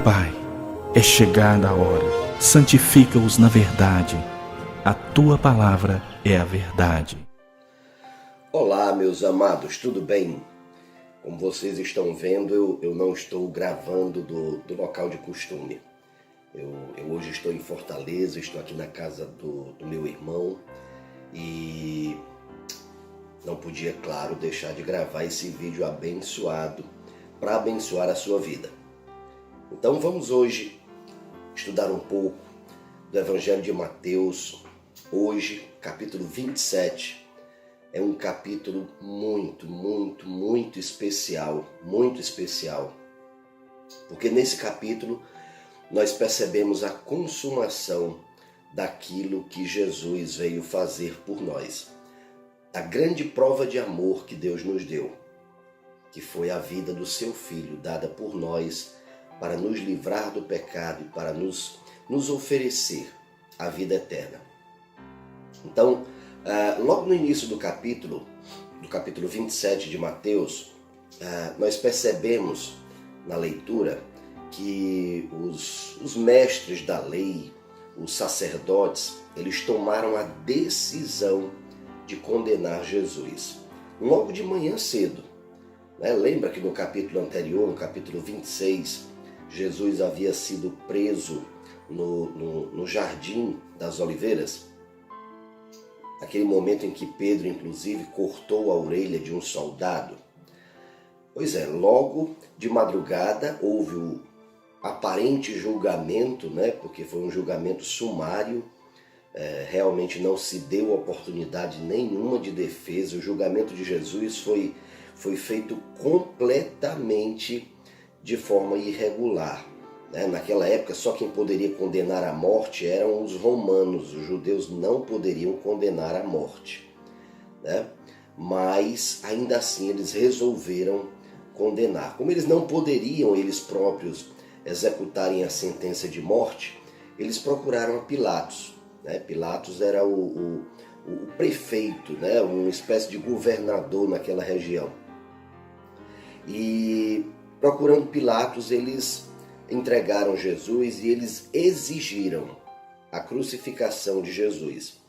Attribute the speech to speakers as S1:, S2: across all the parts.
S1: Pai, é chegada a hora, santifica-os na verdade, a Tua palavra é a verdade.
S2: Olá, meus amados, tudo bem? Como vocês estão vendo, eu não estou gravando do local de costume. Eu hoje estou em Fortaleza, estou aqui na casa do meu irmão e não podia, claro, deixar de gravar esse vídeo abençoado para abençoar a sua vida. Então vamos hoje estudar um pouco do Evangelho de Mateus. Hoje, capítulo 27, é um capítulo muito especial, porque nesse capítulo nós percebemos a consumação daquilo que Jesus veio fazer por nós. A grande prova de amor que Deus nos deu, que foi a vida do seu Filho, dada por nós, para nos livrar do pecado e para nos oferecer a vida eterna. Então, logo no início do capítulo 27 de Mateus, nós percebemos na leitura que os mestres da lei, os sacerdotes, eles tomaram a decisão de condenar Jesus. Logo de manhã cedo, né? Lembra que no capítulo anterior, no capítulo 26, Jesus havia sido preso no Jardim das Oliveiras? Aquele momento em que Pedro, inclusive, cortou a orelha de um soldado. Pois é, logo de madrugada houve o aparente julgamento, né? Porque foi um julgamento sumário, realmente não se deu oportunidade nenhuma de defesa. O julgamento de Jesus foi feito completamente de forma irregular. Naquela época, só quem poderia condenar à morte eram os romanos. Os judeus não poderiam condenar à morte, né? Mas, ainda assim, eles resolveram condenar. Como eles não poderiam, eles próprios, executarem a sentença de morte, eles procuraram a Pilatos, né? Pilatos era o prefeito, né? Uma espécie de governador naquela região. E, procurando Pilatos, eles entregaram Jesus e eles exigiram a crucificação de Jesus.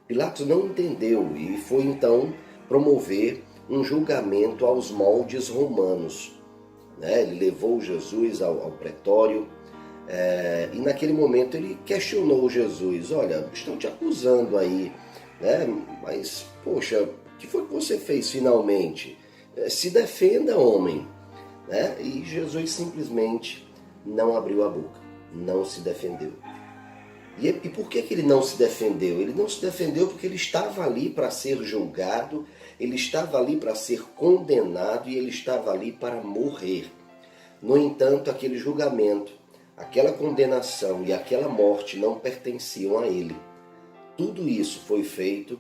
S2: Pilatos não entendeu e foi então promover um julgamento aos moldes romanos, né? Ele levou Jesus ao pretório e naquele momento ele questionou Jesus: olha, estão te acusando aí, né? Mas, poxa, o que foi que você fez finalmente? Se defenda, homem, né? E Jesus simplesmente não abriu a boca, não se defendeu. E por que ele não se defendeu? Ele não se defendeu porque ele estava ali para ser julgado, ele estava ali para ser condenado e ele estava ali para morrer. No entanto, aquele julgamento, aquela condenação e aquela morte não pertenciam a ele. Tudo isso foi feito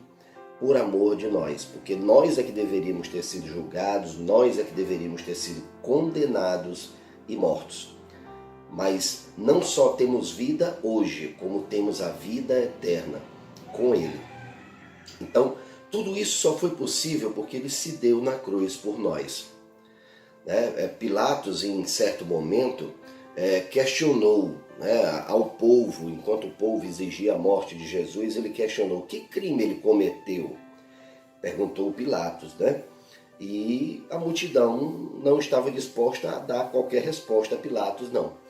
S2: por amor de nós, porque nós é que deveríamos ter sido julgados, nós é que deveríamos ter sido condenados e mortos. Mas não só temos vida hoje, como temos a vida eterna com Ele. Então, tudo isso só foi possível porque Ele se deu na cruz por nós. Pilatos, em certo momento, questionou, né, ao povo, enquanto o povo exigia a morte de Jesus, ele questionou: que crime ele cometeu? Perguntou Pilatos, né? E a multidão não estava disposta a dar qualquer resposta a Pilatos, não.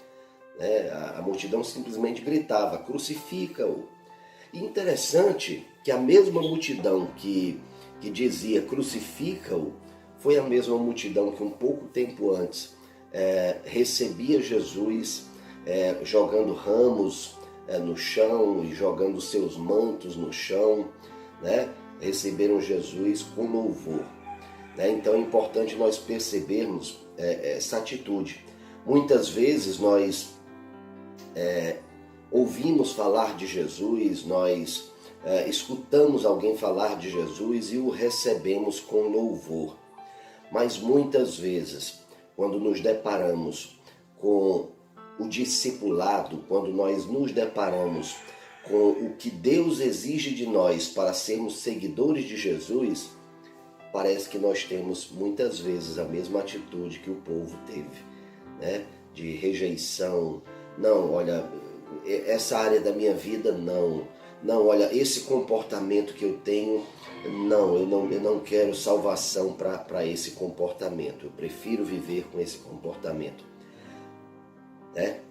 S2: A multidão simplesmente gritava: crucifica-o. E interessante que a mesma multidão que dizia crucifica-o foi a mesma multidão que um pouco tempo antes recebia Jesus jogando ramos no chão e jogando seus mantos no chão, né? Receberam Jesus com louvor. Então é importante nós percebermos essa atitude. Muitas vezes nós ouvimos falar de Jesus, nós escutamos alguém falar de Jesus e o recebemos com louvor. Mas muitas vezes, quando nos deparamos com o discipulado, quando nós nos deparamos com o que Deus exige de nós para sermos seguidores de Jesus, parece que nós temos muitas vezes a mesma atitude que o povo teve, né? De rejeição. Não, olha, essa área da minha vida não. Não, olha, esse comportamento que eu tenho, não, eu não quero salvação para esse comportamento. Eu prefiro viver com esse comportamento.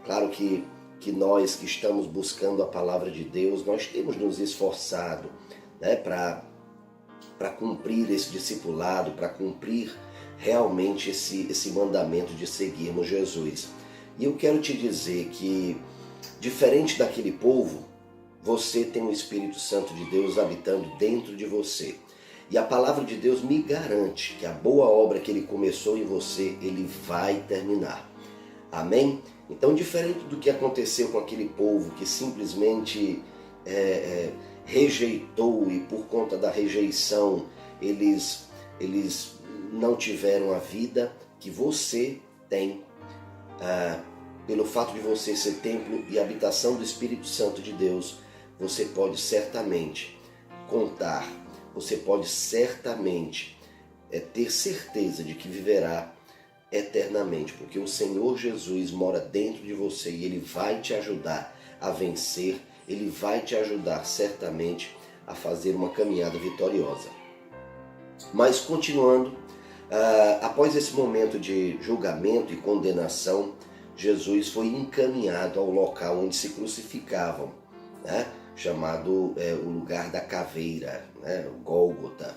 S2: Claro que nós que estamos buscando a palavra de Deus, nós temos nos esforçado, né, para cumprir esse discipulado, para cumprir realmente esse mandamento de seguirmos Jesus. E eu quero te dizer que, diferente daquele povo, você tem o Espírito Santo de Deus habitando dentro de você. E a palavra de Deus me garante que a boa obra que Ele começou em você, Ele vai terminar. Amém? Então, diferente do que aconteceu com aquele povo que simplesmente rejeitou, e por conta da rejeição eles não tiveram a vida que você tem, pelo fato de você ser templo e habitação do Espírito Santo de Deus, você pode certamente contar, você pode certamente ter certeza de que viverá eternamente, porque o Senhor Jesus mora dentro de você e Ele vai te ajudar a vencer, Ele vai te ajudar certamente a fazer uma caminhada vitoriosa. Mas continuando, após esse momento de julgamento e condenação, Jesus foi encaminhado ao local onde se crucificavam, né? Chamado o lugar da caveira, né? O Gólgota.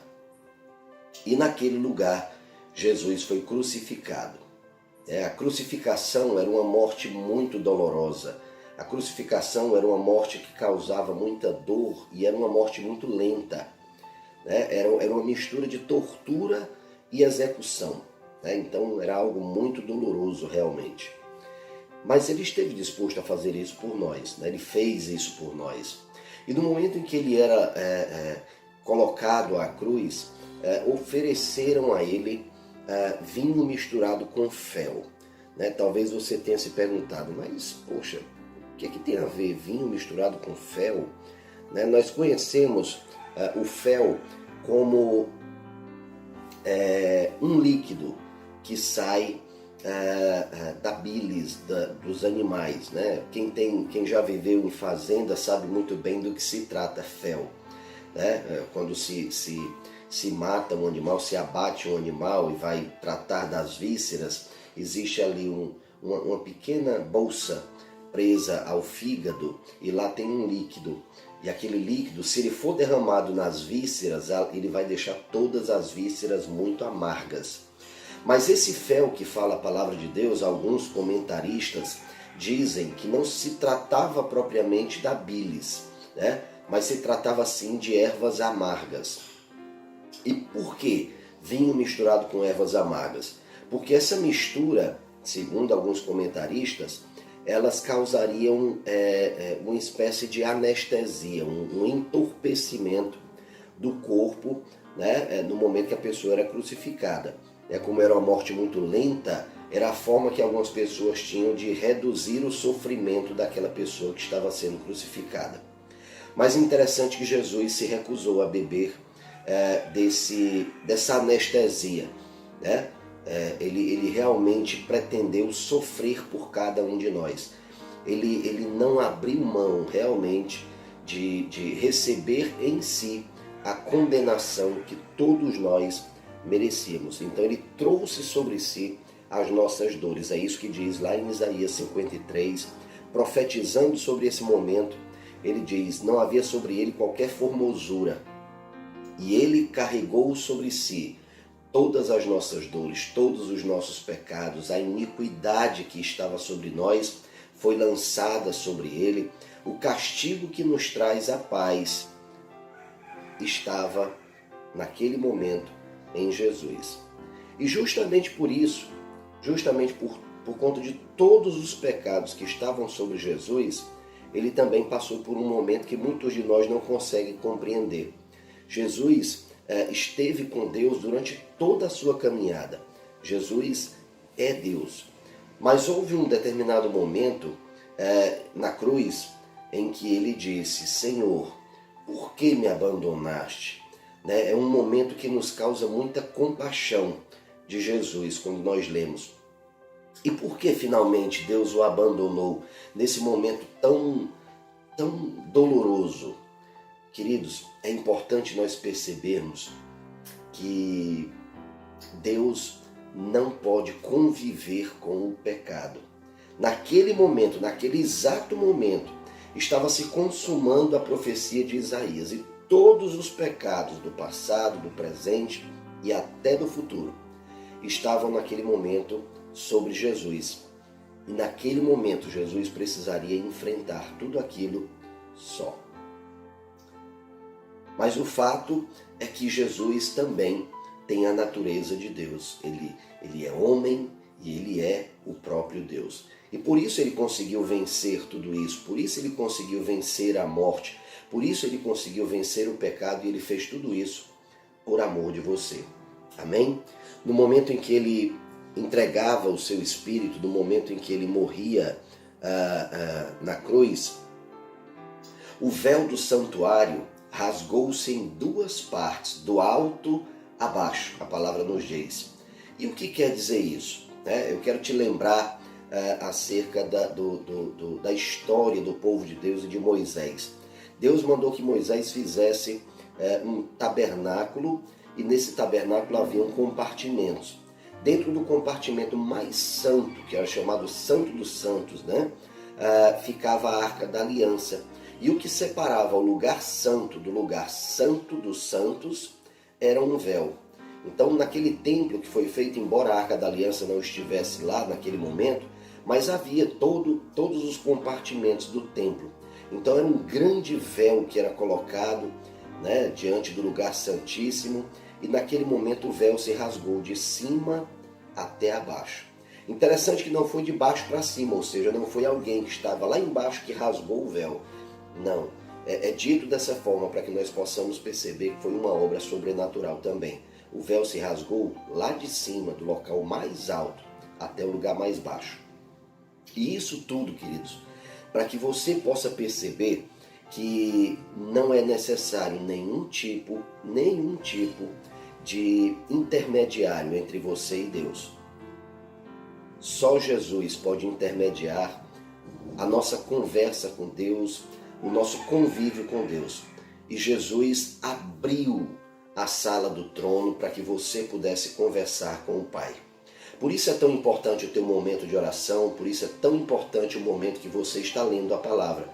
S2: E naquele lugar Jesus foi crucificado. A crucificação era uma morte muito dolorosa. A crucificação era uma morte que causava muita dor e era uma morte muito lenta, né? Era uma mistura de tortura e execução, né? Então era algo muito doloroso realmente. Mas Ele esteve disposto a fazer isso por nós, né? Ele fez isso por nós. E no momento em que Ele era colocado à cruz, ofereceram a Ele vinho misturado com fel, né? Talvez você tenha se perguntado, mas poxa, o que tem a ver vinho misturado com fel? Né? Nós conhecemos o fel como um líquido que sai da bilis dos animais, né? Quem já viveu em fazenda sabe muito bem do que se trata fel, né? Quando se mata um animal, se abate um animal e vai tratar das vísceras, existe ali uma pequena bolsa presa ao fígado e lá tem um líquido. E aquele líquido, se ele for derramado nas vísceras, ele vai deixar todas as vísceras muito amargas. Mas esse fel que fala a palavra de Deus, alguns comentaristas dizem que não se tratava propriamente da bilis, né? Mas se tratava sim de ervas amargas. E por que vinho misturado com ervas amargas? Porque essa mistura, segundo alguns comentaristas, elas causariam uma espécie de anestesia, um entorpecimento do corpo, né? No momento que a pessoa era crucificada. Como era uma morte muito lenta, era a forma que algumas pessoas tinham de reduzir o sofrimento daquela pessoa que estava sendo crucificada. Mas é interessante que Jesus se recusou a beber dessa anestesia, né? Ele realmente pretendeu sofrer por cada um de nós. Ele não abriu mão realmente de receber em si a condenação que todos nós merecíamos. Então Ele trouxe sobre si as nossas dores. É isso que diz lá em Isaías 53, profetizando sobre esse momento. Ele diz: não havia sobre Ele qualquer formosura, e Ele carregou sobre si todas as nossas dores, todos os nossos pecados. A iniquidade que estava sobre nós foi lançada sobre Ele. O castigo que nos traz a paz estava naquele momento em Jesus. E justamente por isso, justamente por conta de todos os pecados que estavam sobre Jesus, Ele também passou por um momento que muitos de nós não conseguem compreender. Jesus esteve com Deus durante toda a sua caminhada. Jesus é Deus. Mas houve um determinado momento na cruz em que Ele disse: Senhor, por que me abandonaste? né? É um momento que nos causa muita compaixão de Jesus quando nós lemos. E por que finalmente Deus o abandonou nesse momento tão doloroso? Queridos, é importante nós percebermos que Deus não pode conviver com o pecado. Naquele momento, naquele exato momento, estava se consumando a profecia de Isaías e todos os pecados do passado, do presente e até do futuro estavam naquele momento sobre Jesus. E naquele momento Jesus precisaria enfrentar tudo aquilo só. Mas o fato é que Jesus também tem a natureza de Deus. Ele é homem e ele é o próprio Deus. E por isso ele conseguiu vencer tudo isso, por isso ele conseguiu vencer a morte, por isso ele conseguiu vencer o pecado e ele fez tudo isso por amor de você. Amém? No momento em que ele entregava o seu espírito, no momento em que ele morria na cruz, o véu do santuário rasgou-se em duas partes, do alto a baixo, a palavra nos diz. E o que quer dizer isso? Eu quero te lembrar acerca da história do povo de Deus e de Moisés. Deus mandou que Moisés fizesse um tabernáculo, e nesse tabernáculo haviam compartimentos. Dentro do compartimento mais santo, que era chamado Santo dos Santos, ficava a Arca da Aliança. E o que separava o lugar santo do lugar santo dos santos era um véu. Então, naquele templo que foi feito, embora a Arca da Aliança não estivesse lá naquele momento, mas havia todos os compartimentos do templo. Então, era um grande véu que era colocado diante do lugar santíssimo, e naquele momento o véu se rasgou de cima até abaixo. Interessante que não foi de baixo para cima, ou seja, não foi alguém que estava lá embaixo que rasgou o véu. Não, é dito dessa forma para que nós possamos perceber que foi uma obra sobrenatural também. O véu se rasgou lá de cima, do local mais alto, até o lugar mais baixo. E isso tudo, queridos, para que você possa perceber que não é necessário nenhum tipo de intermediário entre você e Deus. Só Jesus pode intermediar a nossa conversa com Deus, o nosso convívio com Deus. E Jesus abriu a sala do trono para que você pudesse conversar com o Pai. Por isso é tão importante o teu momento de oração, por isso é tão importante o momento que você está lendo a palavra.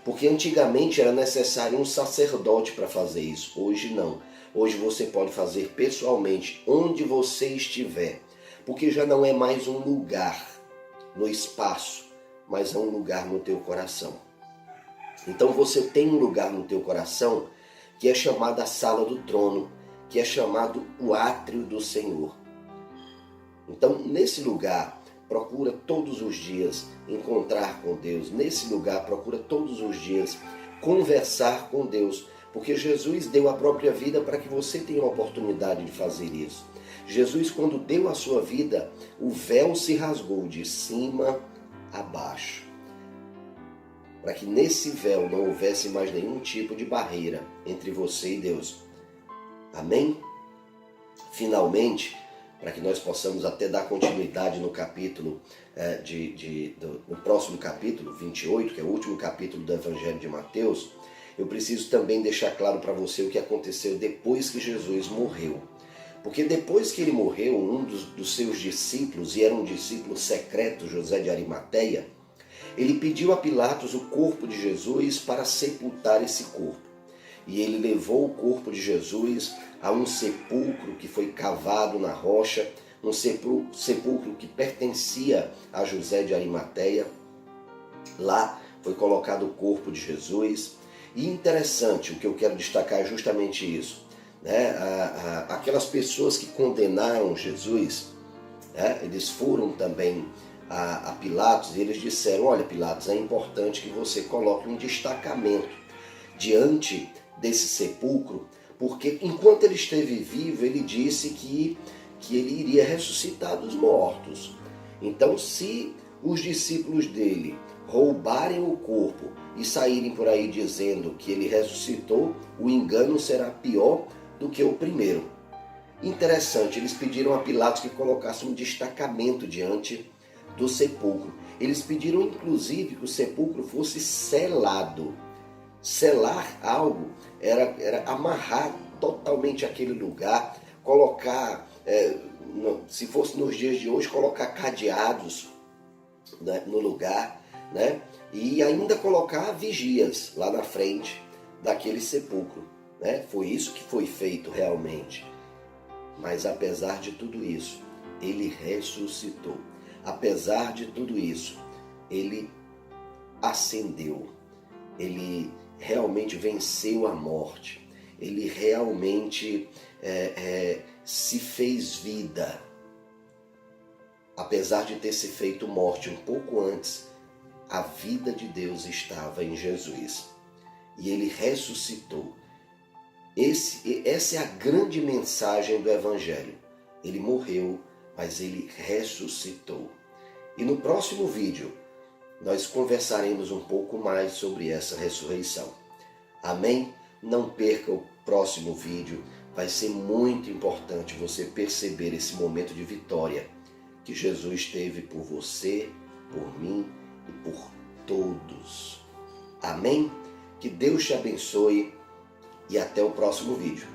S2: Porque antigamente era necessário um sacerdote para fazer isso, hoje não. Hoje você pode fazer pessoalmente, onde você estiver, porque já não é mais um lugar no espaço, mas é um lugar no teu coração. Então você tem um lugar no teu coração que é chamado a sala do trono, que é chamado o átrio do Senhor. Então, nesse lugar, procura todos os dias encontrar com Deus. Nesse lugar, procura todos os dias conversar com Deus, porque Jesus deu a própria vida para que você tenha a oportunidade de fazer isso. Jesus, quando deu a sua vida, o véu se rasgou de cima a baixo, para que nesse véu não houvesse mais nenhum tipo de barreira entre você e Deus. Amém? Finalmente, para que nós possamos até dar continuidade no capítulo, no próximo capítulo, 28, que é o último capítulo do Evangelho de Mateus, eu preciso também deixar claro para você o que aconteceu depois que Jesus morreu. Porque depois que ele morreu, um dos seus discípulos, e era um discípulo secreto, José de Arimateia, ele pediu a Pilatos o corpo de Jesus para sepultar esse corpo. E ele levou o corpo de Jesus a um sepulcro que foi cavado na rocha, um sepulcro que pertencia a José de Arimateia. Lá foi colocado o corpo de Jesus. E interessante, o que eu quero destacar é justamente isso. Aquelas pessoas que condenaram Jesus, eles foram também a Pilatos e eles disseram: olha, Pilatos, é importante que você coloque um destacamento diante desse sepulcro, porque enquanto ele esteve vivo, ele disse que ele iria ressuscitar dos mortos. Então, se os discípulos dele roubarem o corpo e saírem por aí dizendo que ele ressuscitou, o engano será pior do que o primeiro. Interessante, eles pediram a Pilatos que colocasse um destacamento diante do sepulcro. Eles pediram inclusive que o sepulcro fosse selado. Selar algo era amarrar totalmente aquele lugar, colocar, se fosse nos dias de hoje, colocar cadeados, né, no lugar, né, e ainda colocar vigias lá na frente daquele sepulcro. Né? Foi isso que foi feito realmente. Mas apesar de tudo isso, ele ressuscitou. Apesar de tudo isso, ele ascendeu. Ele realmente venceu a morte. Ele realmente se fez vida. Apesar de ter se feito morte um pouco antes, a vida de Deus estava em Jesus. E ele ressuscitou. Essa é a grande mensagem do Evangelho. Ele morreu, mas ele ressuscitou. E no próximo vídeo, nós conversaremos um pouco mais sobre essa ressurreição. Amém? Não perca o próximo vídeo. Vai ser muito importante você perceber esse momento de vitória que Jesus teve por você, por mim e por todos. Amém? Que Deus te abençoe. E até o próximo vídeo.